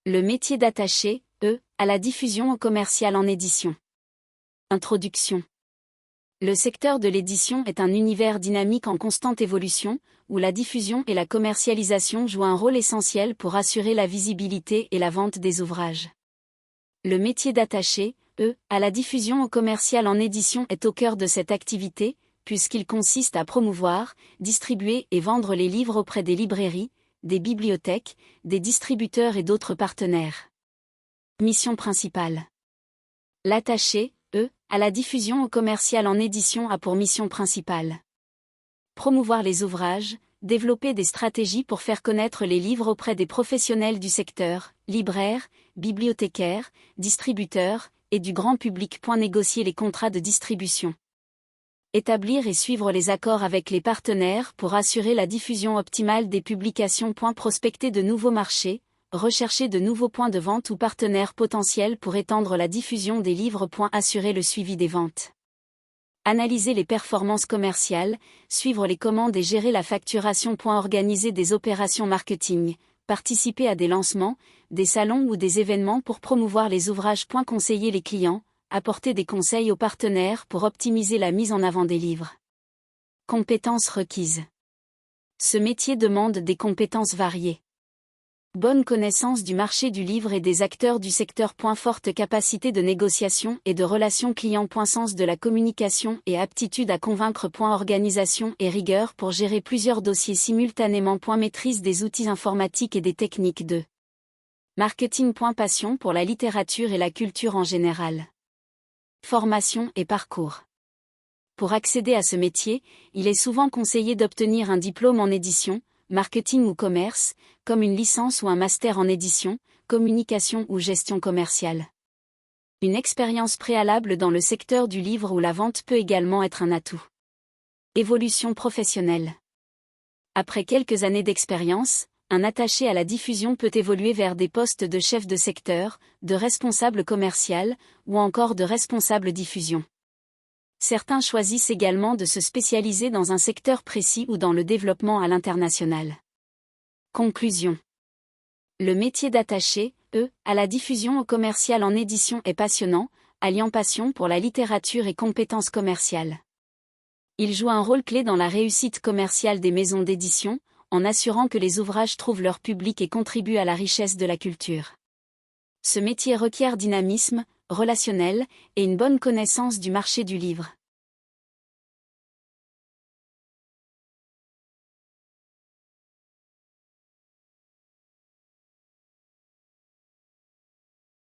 Le métier d'attaché, à la diffusion commerciale en édition. Introduction. Le secteur de l'édition est un univers dynamique en constante évolution, où la diffusion et la commercialisation jouent un rôle essentiel pour assurer la visibilité et la vente des ouvrages. Le métier d'attaché, à la diffusion commerciale en édition est au cœur de cette activité, puisqu'il consiste à promouvoir, distribuer et vendre les livres auprès des librairies, des bibliothèques, des distributeurs et d'autres partenaires. Mission principale. L'attaché, à la diffusion commerciale en édition a pour mission principale promouvoir les ouvrages, développer des stratégies pour faire connaître les livres auprès des professionnels du secteur, libraires, bibliothécaires, distributeurs, et du grand public. Négocier les contrats de distribution. Établir et suivre les accords avec les partenaires pour assurer la diffusion optimale des publications. Prospecter de nouveaux marchés, rechercher de nouveaux points de vente ou partenaires potentiels pour étendre la diffusion des livres. Assurer le suivi des ventes. Analyser les performances commerciales, suivre les commandes et gérer la facturation. Organiser des opérations marketing, participer à des lancements, des salons ou des événements pour promouvoir les ouvrages. Conseiller les clients, apporter des conseils aux partenaires pour optimiser la mise en avant des livres. Compétences requises. Ce métier demande des compétences variées. Bonne connaissance du marché du livre et des acteurs du secteur. Forte capacité de négociation et de relation client. Sens de la communication et aptitude à convaincre. Organisation et rigueur pour gérer plusieurs dossiers simultanément. Maîtrise des outils informatiques et des techniques de marketing. Passion pour la littérature et la culture en général. Formation et parcours. Pour accéder à ce métier, il est souvent conseillé d'obtenir un diplôme en édition, marketing ou commerce, comme une licence ou un master en édition, communication ou gestion commerciale. Une expérience préalable dans le secteur du livre ou la vente peut également être un atout. Évolution professionnelle. Après quelques années d'expérience, un attaché à la diffusion peut évoluer vers des postes de chef de secteur, de responsable commercial, ou encore de responsable diffusion. Certains choisissent également de se spécialiser dans un secteur précis ou dans le développement à l'international. Conclusion. Le métier d'attaché, à la diffusion commerciale en édition est passionnant, alliant passion pour la littérature et compétences commerciales. Il joue un rôle clé dans la réussite commerciale des maisons d'édition, en assurant que les ouvrages trouvent leur public et contribuent à la richesse de la culture. Ce métier requiert dynamisme, relationnel, et une bonne connaissance du marché du livre.